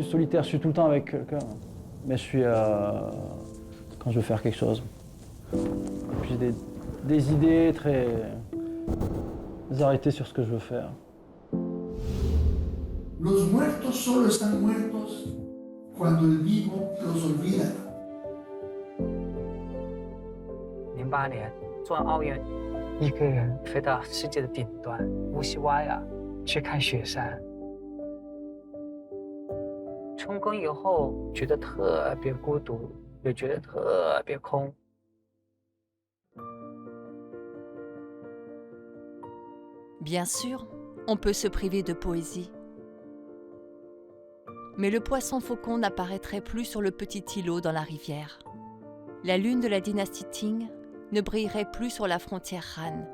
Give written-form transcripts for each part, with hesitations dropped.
suis solitaire, je suis tout le temps avec quelqu'un. Mais je suis quand je veux faire quelque chose. Et puis j'ai des idées très arrêtées sur ce que je veux faire. Los muertos solo están muertos cuando el vivo los olvida. 08年做完奥运，一个人飞到世界的顶端乌西瓦亚去看雪山。成功以后觉得特别孤独，也觉得特别空。Bien sûr, on peut se priver de poésie. Mais le poisson faucon n'apparaîtrait plus sur le petit îlot dans la rivière. La lune de la dynastie Ting ne brillerait plus sur la frontière Han.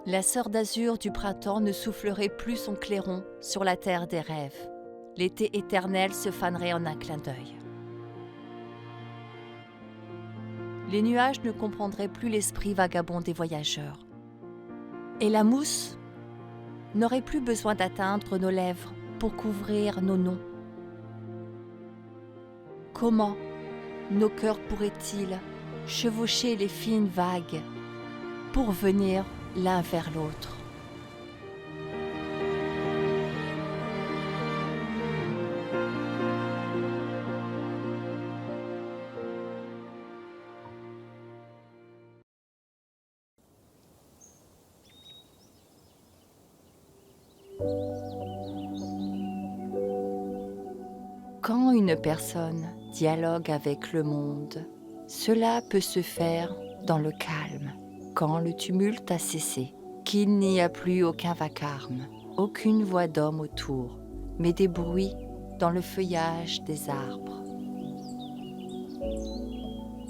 La sœur d'azur du printemps ne soufflerait plus son clairon sur la terre des rêves. L'été éternel se fanerait en un clin d'œil. Les nuages ne comprendraient plus l'esprit vagabond des voyageurs. Et la mousse n'aurait plus besoin d'atteindre nos lèvres pour couvrir nos noms. Comment nos cœurs pourraient-ils chevaucher les fines vagues pour venir l'un vers l'autre? Quand une personne dialogue avec le monde, cela peut se faire dans le calme, quand le tumulte a cessé, qu'il n'y a plus aucun vacarme, aucune voix d'homme autour, mais des bruits dans le feuillage des arbres.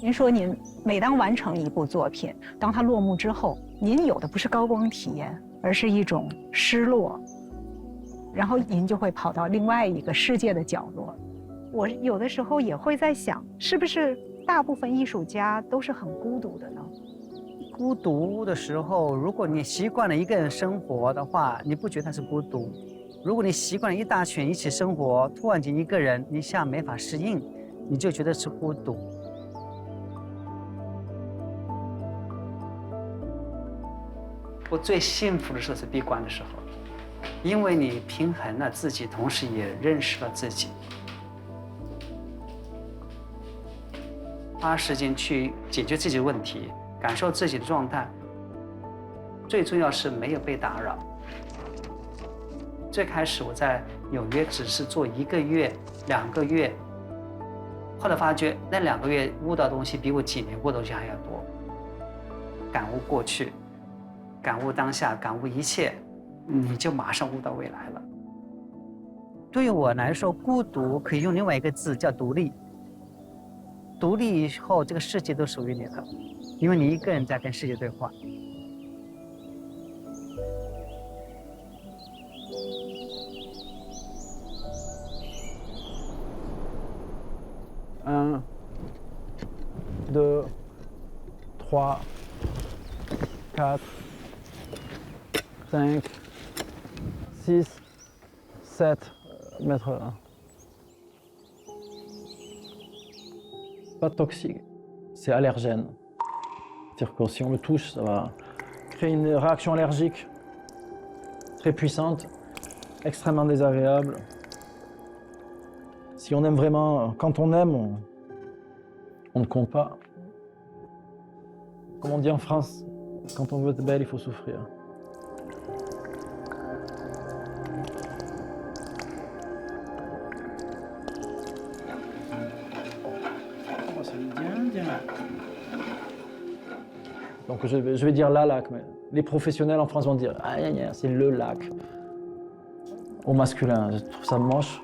您说您每当完成一部作品，当它落幕之后，您有的不是高光体验，而是一种失落，然后您就会跑到另外一个世界的角落。我有的时候也会在想，是不是大部分艺术家都是很孤独的呢？孤独的时候，如果你习惯了一个人生活的话，你不觉得他是孤独；如果你习惯了一大群一起生活，突然间一个人，你像没法适应，你就觉得是孤独。我最幸福的时候是闭关的时候，因为你平衡了自己，同时也认识了自己。花时间去解决自己的问题，感受自己的状态。最重要是没有被打扰。最开始我在纽约只是做1个月、2个月，后来发觉那2个月悟到的东西比我几年过的东西还要多。感悟过去，感悟当下，感悟一切，你就马上悟到未来了。对于我来说，孤独可以用另外一个字叫独立。独立以后，这个世界都属于你了，因为你一个人在跟世界对话。1, 2, 3, 4, 5, 6, 7 mètres là. Pas toxique, c'est allergène. C'est-à-dire que si on le touche, ça va créer une réaction allergique très puissante, extrêmement désagréable. Si on aime vraiment, quand on aime, on ne compte pas. Comme on dit en France, quand on veut être belle, il faut souffrir. Donc je vais dire la lac, mais les professionnels en France vont dire ah, c'est le lac. Au masculin, je trouve ça moche.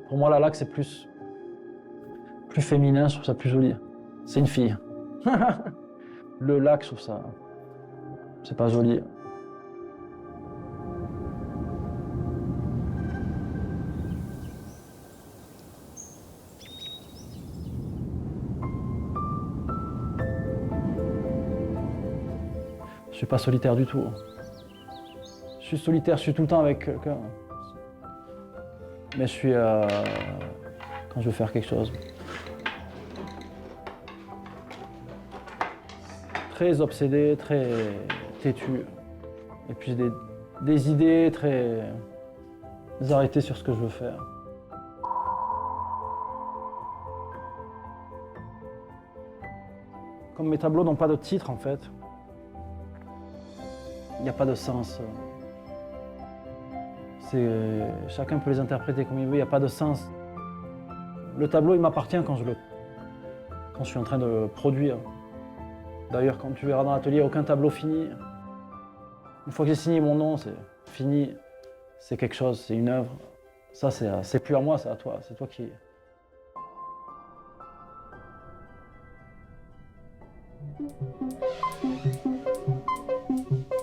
Pour moi, la lac, c'est plus féminin, je trouve ça plus joli. C'est une fille. Le lac, je trouve ça, c'est pas joli. Je suis pas solitaire du tout. Je Je suis solitaire, je suis tout le temps avec quelqu'un. Mais je suis quand je veux faire quelque chose. Très obsédé, très têtu. Et puis des idées très arrêtées sur ce que je veux faire. Comme mes tableaux n'ont pas de titre en fait, il n'y a pas de sens. Chacun peut les interpréter comme il veut, il n'y a pas de sens. Le tableau, il m'appartient quand je suis en train de le produire. D'ailleurs, quand tu verras dans l'atelier, aucun tableau fini. Une fois que j'ai signé mon nom, c'est fini. C'est quelque chose, c'est une œuvre. Ça, c'est plus à moi, c'est à toi. C'est toi qui...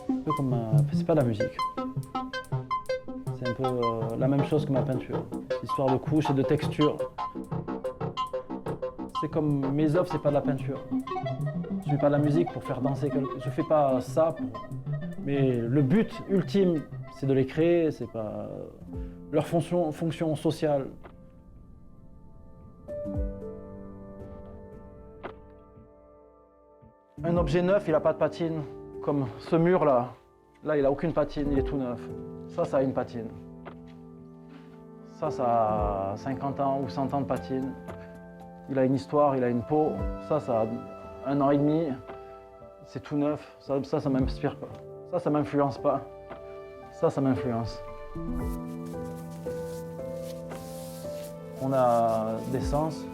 Un peu comme c'est pas de la musique. C'est un peu la même chose que ma peinture. Histoire de couches et de texture. C'est comme mes œuvres, c'est pas de la peinture. Je fais pas de la musique pour faire danser quelqu'un. Je fais pas ça pour... Mais le but ultime, c'est de les créer, c'est pas leur fonction sociale. Un objet neuf, il n'a pas de patine. Comme ce mur-là. Là, il n'a aucune patine, il est tout neuf. Ça a une patine. Ça a 50 ans ou 100 ans de patine. Il a une histoire, il a une peau. Ça a 1 an et demi. C'est tout neuf. Ça m'inspire pas. Ça m'influence pas. Ça m'influence. On a des sens.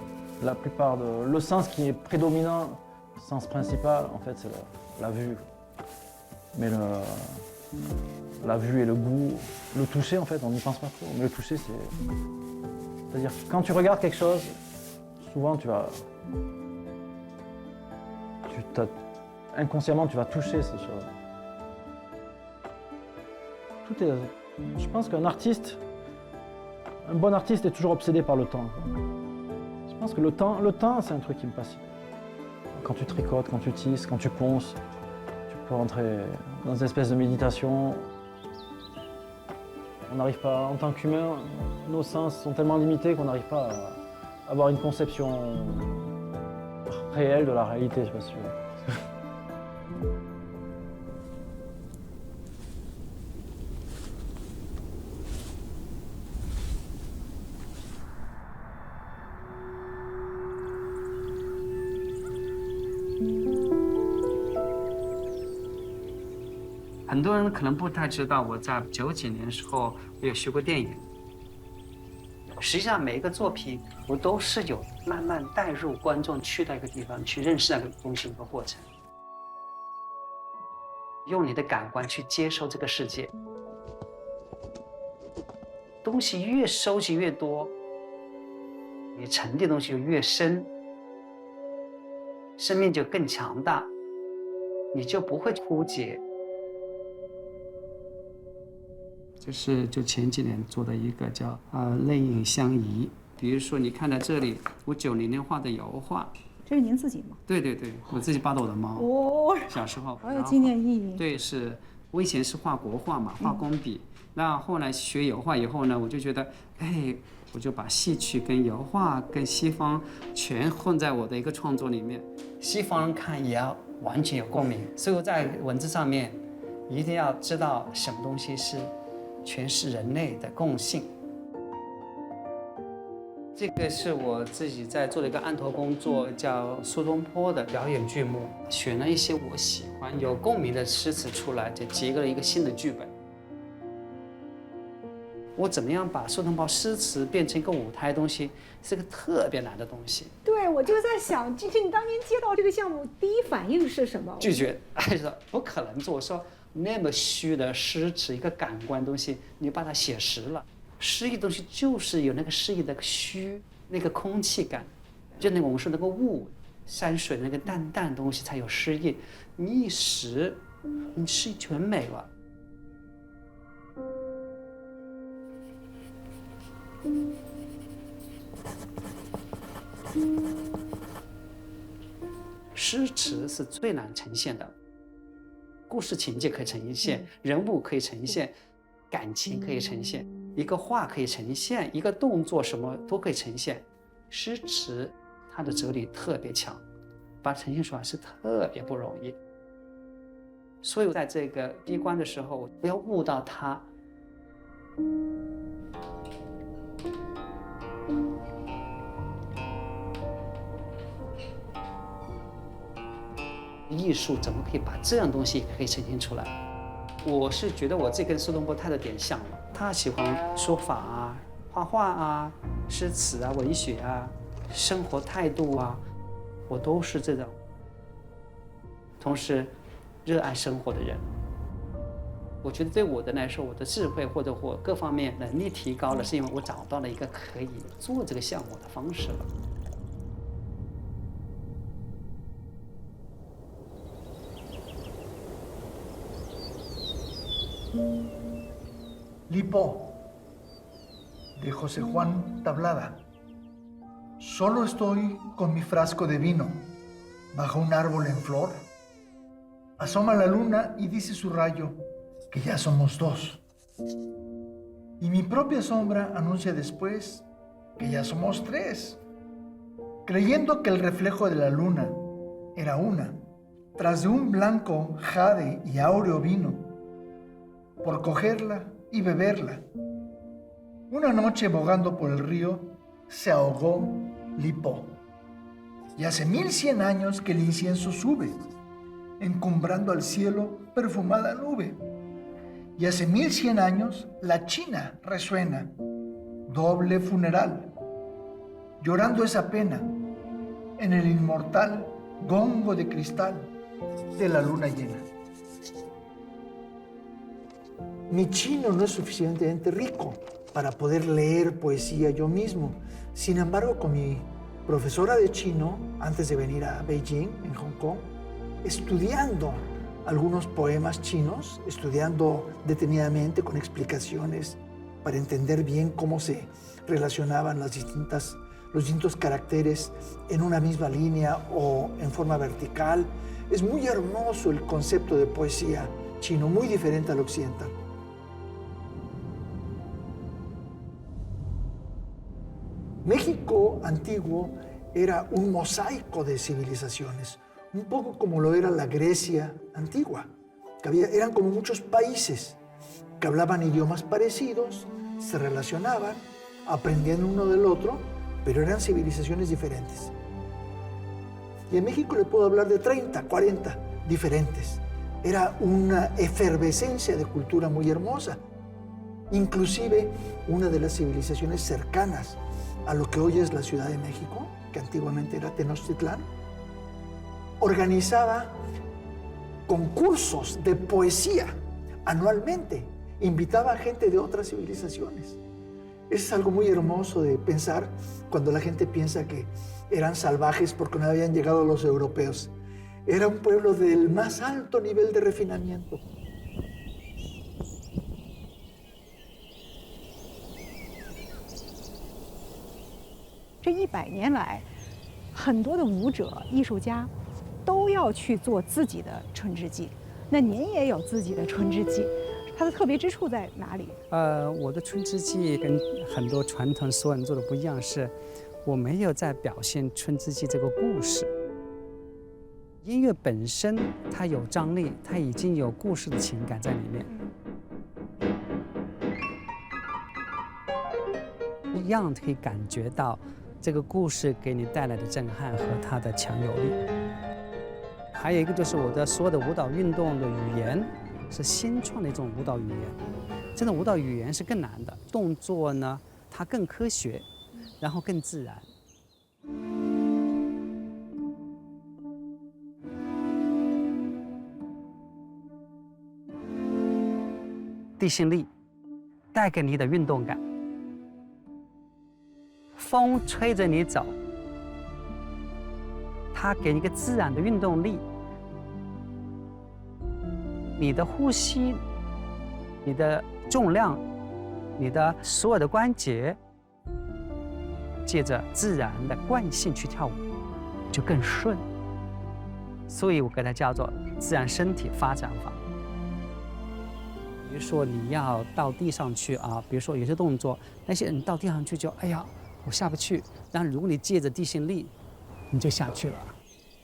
La plupart de... Le sens qui est prédominant, le sens principal, en fait, c'est la vue. Mais la vue et le goût, le toucher, en fait, on n'y pense pas trop. Mais le toucher, c'est-à-dire que quand tu regardes quelque chose, souvent inconsciemment, tu vas toucher ces choses. Je pense qu'un artiste, un bon artiste est toujours obsédé par le temps. Je pense que le temps, c'est un truc qui me passionne. Quand tu tricotes, quand tu tisses, quand tu ponces, tu peux rentrer dans une espèce de méditation. On n'arrive pas, en tant qu'humain, nos sens sont tellement limités qu'on n'arrive pas à avoir une conception réelle de la réalité, je sais pas si tu veux. 很多人可能不太知道，我在90几年的时候，我有学过电影。实际上，每一个作品我都是有慢慢带入观众去到一个地方去认识那个东西的一个过程，用你的感官去接受这个世界。东西越收集越多，你沉淀的东西就越深，生命就更强大，你就不会枯竭。 就前几年做的一个叫泪影相宜，比如说你看到这里，我90年画的油画，这是您自己吗？对对对，我自己画的我的猫。哦，小时候。好有纪念意义。对，是我以前是画国画嘛，画工笔，那后来学油画以后呢，我就觉得，哎，我就把戏曲跟油画跟西方全混在我的一个创作里面，西方人看也要完全有共鸣，所以我在文字上面一定要知道什么东西是。 全是人类的共性。这个是我自己在做的一个案头工作，叫苏东坡的表演剧目，选了一些我喜欢、有共鸣的诗词出来，就结合了一个新的剧本。我怎么样把苏东坡诗词变成一个舞台的东西，是个特别难的东西。对，我就在想，君君，你当年接到这个项目，第一反应是什么？拒绝，还是不可能做。我说。 那么虚的诗词，一个感官的东西，你把它写实了。诗意的东西就是有那个诗意的虚，那个空气感，就那个我们说那个雾、山水那个淡淡的东西才有诗意。你一实，你诗意全没了。诗词是最难呈现的。故事情节可以呈现，人物可以呈现，感情可以呈现，一个画可以呈现，一个动作什么都可以呈现。诗词它的哲理特别强，把它呈现出来是特别不容易。所以在这个闭关的时候，不要悟到它。艺术怎么可以把这样东西可以呈现出来？我是觉得我这跟苏东坡太有点像了。他喜欢书法啊、画画啊、诗词啊、文学啊、生活态度啊，我都是这种。同时，热爱生活的人，我觉得对我的来说，我的智慧或者我各方面能力提高了，是因为我找到了一个可以做这个项目的方式了。Lipo, de José Juan Tablada. Solo estoy con mi frasco de vino, bajo un árbol en flor. Asoma la luna y dice su rayo que ya somos dos. Y mi propia sombra anuncia después que ya somos tres. Creyendo que el reflejo de la luna era una, tras de un blanco jade y áureo vino, por cogerla y beberla. Una noche bogando por el río, se ahogó Lipo. Y hace 1100 años que el incienso sube, encumbrando al cielo perfumada nube. Y hace 1100 años la China resuena, doble funeral, llorando esa pena en el inmortal gongo de cristal de la luna llena. Mi chino no es suficientemente rico para poder leer poesía yo mismo. Sin embargo, con mi profesora de chino, antes de venir a Beijing, en Hong Kong, estudiando algunos poemas chinos, estudiando detenidamente con explicaciones para entender bien cómo se relacionaban los distintos caracteres en una misma línea o en forma vertical. Es muy hermoso el concepto de poesía chino, muy diferente al occidental. México antiguo era un mosaico de civilizaciones, un poco como lo era la Grecia antigua. Eran como muchos países que hablaban idiomas parecidos, se relacionaban, aprendían uno del otro, pero eran civilizaciones diferentes. Y en México le puedo hablar de 30, 40 diferentes. Era una efervescencia de cultura muy hermosa. Inclusive una de las civilizaciones cercanas a lo que hoy es la Ciudad de México, que antiguamente era Tenochtitlán, organizaba concursos de poesía anualmente, invitaba a gente de otras civilizaciones. Es algo muy hermoso de pensar cuando la gente piensa que eran salvajes porque no habían llegado los europeos. Era un pueblo del más alto nivel de refinamiento. 这100年来，很多的舞者、艺术家都要去做自己的春之祭。那您也有自己的春之祭，它的特别之处在哪里？我的春之祭跟很多传统所有人做的不一样，是我没有在表现春之祭这个故事。音乐本身它有张力，它已经有故事的情感在里面。 一样可以感觉到这个故事给你带来的震撼和它的强有力。还有一个就是我的所有的舞蹈运动的语言是新创的一种舞蹈语言，这种舞蹈语言是更难的，动作呢它更科学，然后更自然。地心力带给你的运动感。 风吹着你走，它给你一个自然的运动力。你的呼吸、你的重量、你的所有的关节，借着自然的惯性去跳舞，就更顺。所以我给它叫做自然身体发展法。比如说你要到地上去啊，比如说有些动作，那些人到地上去就哎呀，我下不去。但如果你借着地心力，你就下去了。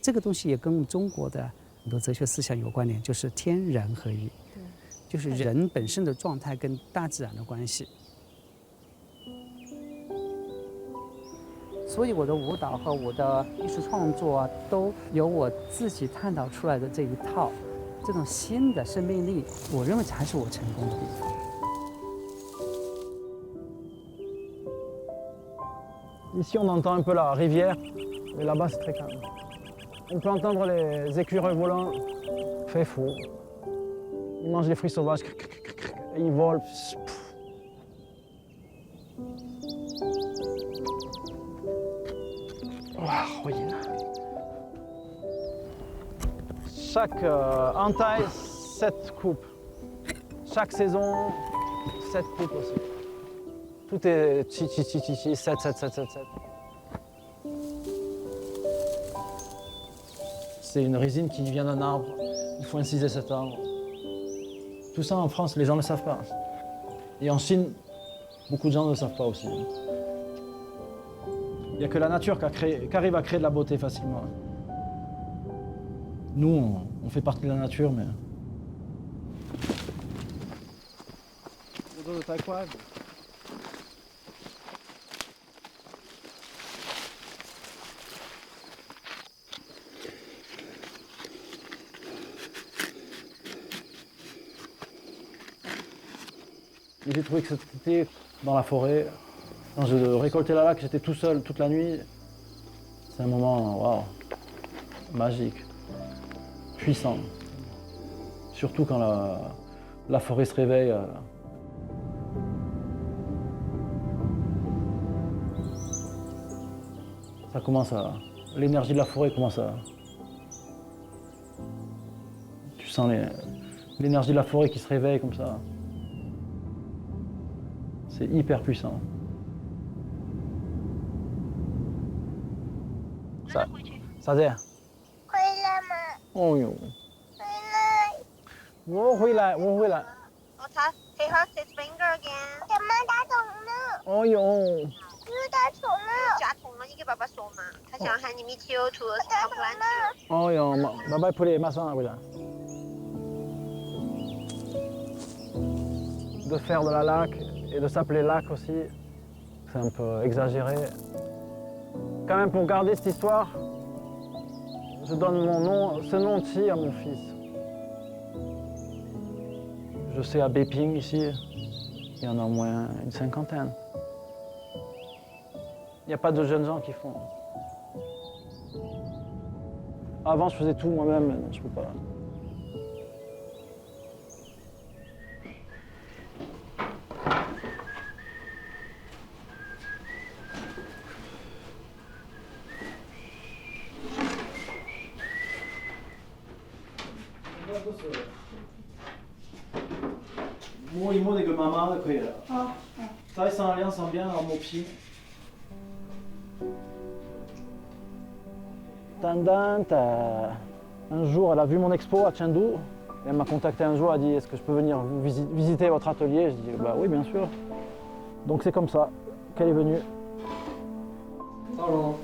这个东西也跟中国的很多哲学思想有关联，就是天人合一，就是人本身的状态跟大自然的关系。所以我的舞蹈和我的艺术创作啊，都有我自己探讨出来的这一套，这种新的生命力，我认为才是我成功的地方。Ici, on entend un peu la rivière, mais là-bas, c'est très calme. On peut entendre les écureuils volants. Fait faux. Ils mangent les fruits sauvages. Et ils volent. Wow, ruine. Chaque entaille, 7 coupes. Chaque saison, 7 coupes aussi. Tout est chi, 7, 7, 7, 7, 7. C'est une résine qui vient d'un arbre. Il faut inciser cet arbre. Tout ça en France, les gens ne le savent pas. Et en Chine, beaucoup de gens ne le savent pas aussi. Il n'y a que la nature qui arrive à créer de la beauté facilement. Nous, on fait partie de la nature, mais... Et j'ai trouvé que cet été, dans la forêt, quand je récoltais la laque, j'étais tout seul toute la nuit. C'est un moment, waouh, magique, puissant. Surtout quand la forêt se réveille. Ça commence à... L'énergie de la forêt commence à... Tu sens l'énergie de la forêt qui se réveille comme ça. C'est hyper puissant. Ça dit? 回来吗？ Oh yo. 回来。我回来。我擦 ，Hey her, his finger again。怎么打肿了？ Oh yo. 是打肿了。夹痛了，你给爸爸说嘛。他想喊你们一起有出，他不敢去。 Oh yo. Bye poulet, maçon, voilà. De faire de la laque et de s'appeler laque aussi, c'est un peu exagéré. Quand même, pour garder cette histoire, je donne mon nom, ce nom-ci à mon fils. Je sais à Béping ici, il y en a au moins une 50aine. Il n'y a pas de jeunes gens qui font. Avant, je faisais tout moi-même, maintenant je ne peux pas. Mo imo de mama de koyera. Tai san lian san bien en mopsi. Tandant, un jour, elle a vu mon expo à Chengdu. Elle m'a contacté un jour, elle a dit est-ce que je peux venir visiter votre atelier? Je dis bah oui, bien sûr. Donc c'est comme ça qu'elle est venue. Hello.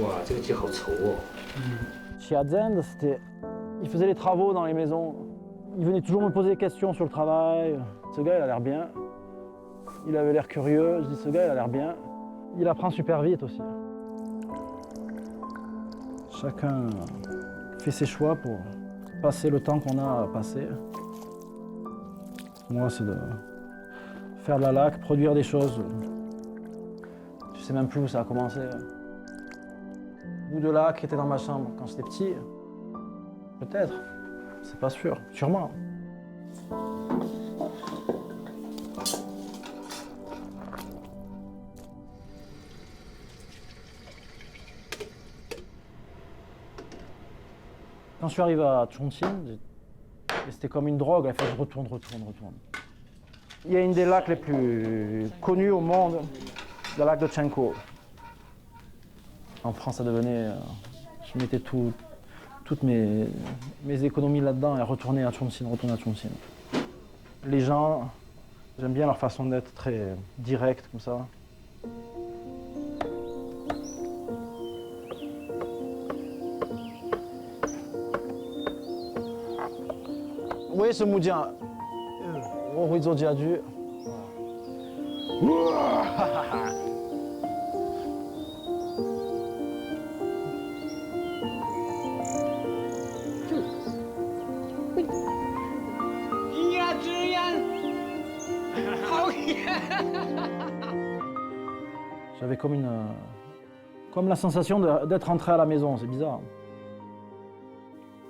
Wow, ce petit好丑哦。 Chez Adzend, il faisait les travaux dans les maisons. Il venait toujours me poser des questions sur le travail. Ce gars, il a l'air bien. Il avait l'air curieux. Je dis, ce gars, il a l'air bien. Il apprend super vite aussi. Chacun fait ses choix pour passer le temps qu'on a à passer. Moi, c'est de faire de la laque, produire des choses. Je sais même plus où ça a commencé. Bout de laque qui était dans ma chambre quand j'étais petit. Peut-être, c'est pas sûr, sûrement. Quand je suis arrivé à Chongqing, c'était comme une drogue, il fallait que je retourne. Il y a une des lacs les plus connues au monde, le lac de Chenko. En France, ça devenait... je mettais tout toutes mes économies là-dedans et retourner à Chongqing. Les gens, j'aime bien leur façon d'être très directe comme ça. Vous voyez ce moudien,我会做家具。J'avais comme la sensation d'être rentré à la maison, c'est bizarre.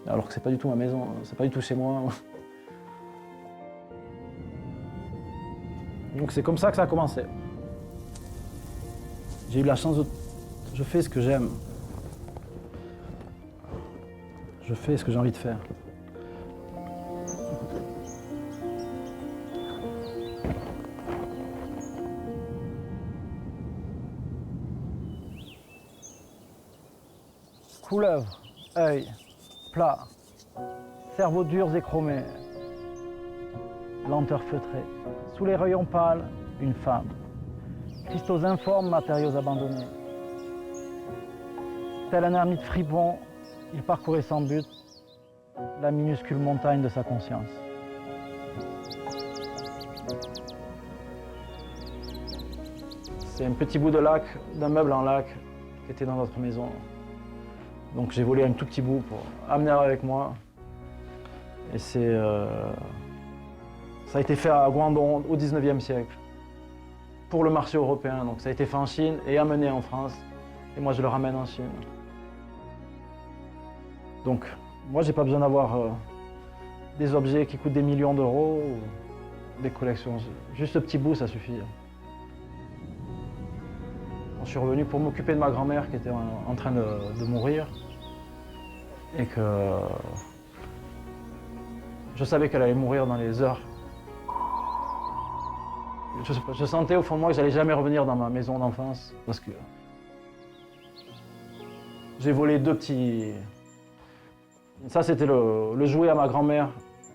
Alors que c'est pas du tout ma maison, c'est pas du tout chez moi. Donc c'est comme ça que ça a commencé. J'ai eu la chance de... Je fais ce que j'aime. Je fais ce que j'ai envie de faire. Couleuvre, œil, plat, cerveaux durs et chromés, lenteur feutrée. Sous les rayons pâles, une femme. Cristaux informes, matériaux abandonnés. Tel un ermite fripon, il parcourait sans but la minuscule montagne de sa conscience. C'est un petit bout de lac, d'un meuble en lac qui était dans notre maison. Donc j'ai volé un tout petit bout pour amener avec moi. Et ça a été fait à Guangdong au 19e siècle, pour le marché européen. Donc ça a été fait en Chine et amené en France. Et moi je le ramène en Chine. Donc moi j'ai pas besoin d'avoir des objets qui coûtent des millions d'euros ou des collections. Juste ce petit bout, ça suffit. Je suis revenu pour m'occuper de ma grand-mère qui était en train de mourir et que je savais qu'elle allait mourir dans les heures. Je sentais au fond de moi que j'allais jamais revenir dans ma maison d'enfance parce que j'ai volé deux petits... Ça c'était le jouet à ma grand-mère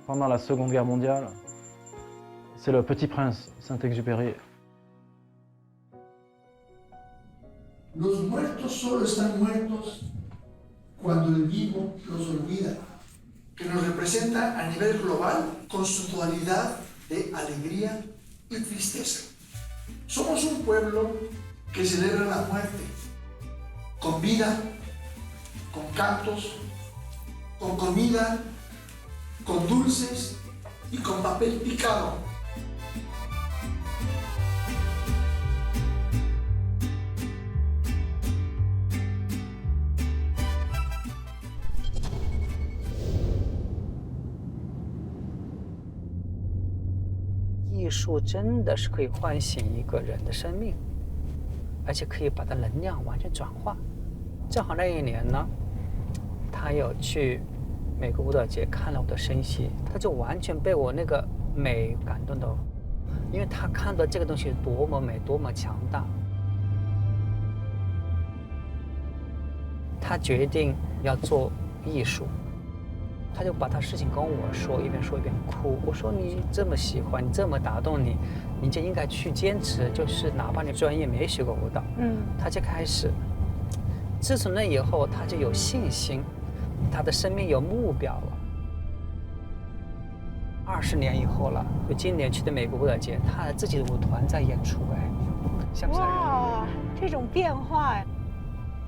pendant la Seconde Guerre mondiale. C'est le Petit Prince, Saint-Exupéry. Los muertos solo están muertos cuando el vivo los olvida, que nos representa a nivel global con su dualidad de alegría y tristeza. Somos un pueblo que celebra la muerte, con vida, con cantos, con comida, con dulces y con papel picado.艺术真的是可以唤醒一个人的生命，而且可以把它能量完全转化。正好那一年呢，他有去美国舞蹈节看了我的生戏，他就完全被我那个美感动到，因为他看到这个东西多么美，多么强大。他决定要做艺术。他就把他事情跟我说，一边说一边哭。我说你这么喜欢，你这么打动你，你就应该去坚持，就是哪怕你专业没学过舞蹈，他就开始。自从那以后，他就有信心，他的生命有目标了。20年以后了，就今年去的美国舞蹈节，他的自己的舞团在演出，哎，像不像人？哇，这种变化呀！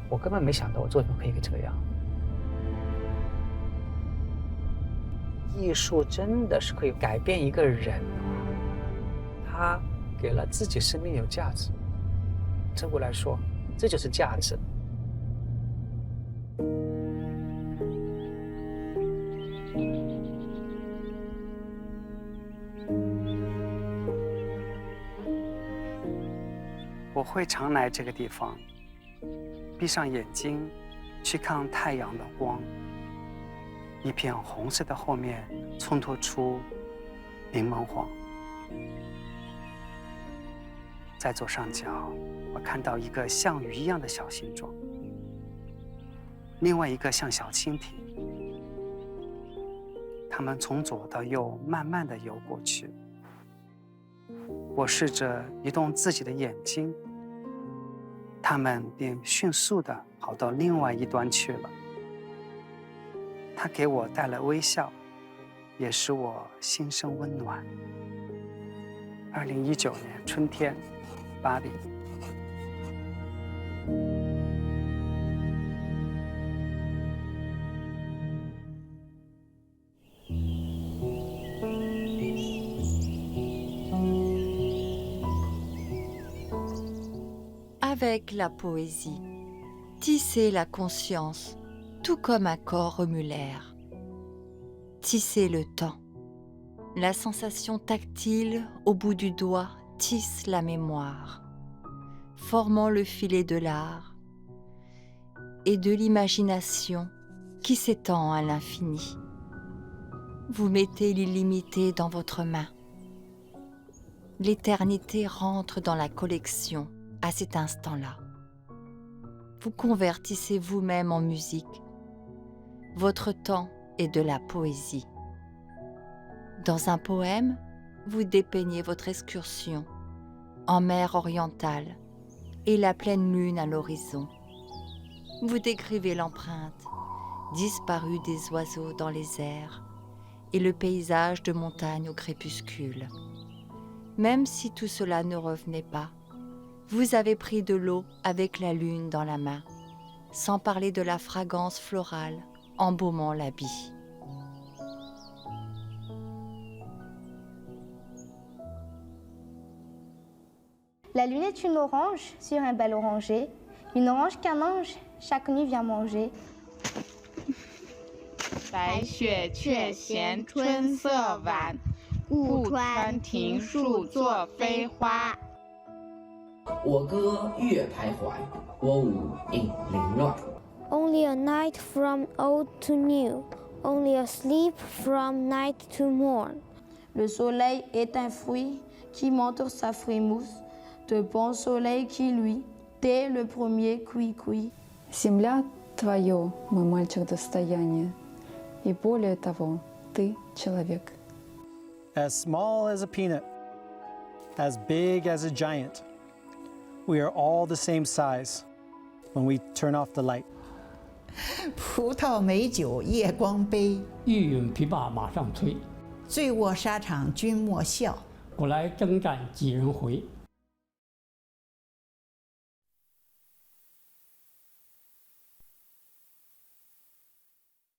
我根本没想到我作品可以这样。艺术真的是可以改变一个人，他给了自己生命有价值。对我来说，这就是价值。我会常来这个地方，闭上眼睛，去看太阳的光。一片红色的后面衬托出柠檬黄。在左上角，我看到一个像鱼一样的小形状，另外一个像小蜻蜓。它们从左到右慢慢地游过去。我试着移动自己的眼睛，它们便迅速地跑到另外一端去了。它给我带来微笑，也使我心生温暖。2019年春天，巴黎。Avec la poésie, tissez la conscience, tout comme un corps remue l'air. Tissez le temps. La sensation tactile au bout du doigt tisse la mémoire, formant le filet de l'art et de l'imagination qui s'étend à l'infini. Vous mettez l'illimité dans votre main. L'éternité rentre dans la collection à cet instant-là. Vous convertissez vous-même en musique. Votre temps est de la poésie. Dans un poème, vous dépeignez votre excursion en mer orientale et la pleine lune à l'horizon. Vous décrivez l'empreinte disparue des oiseaux dans les airs et le paysage de montagne au crépuscule. Même si tout cela ne revenait pas, vous avez pris de l'eau avec la lune dans la main, sans parler de la fragrance florale embaumant l'habit. La lune est une orange sur un bal orangé, une orange qu'un ange chaque nuit vient manger. 白雪却嫌春色晚，故穿庭树作飞花。我歌月徘徊，我舞影零乱。Only a night from old to new, only a sleep from night to morn. Le soleil est un fruit qui montre sa frimousse, de bon soleil qui lui, dès le premier cuit-cuit. Земля твое, мой мальчик, достояние, и более того, ты человек. As small as a peanut, as big as a giant, we are all the same size when we turn off the light. 葡萄美酒夜光杯，欲饮琵琶马上催。醉卧沙场君莫笑，古来征战几人回。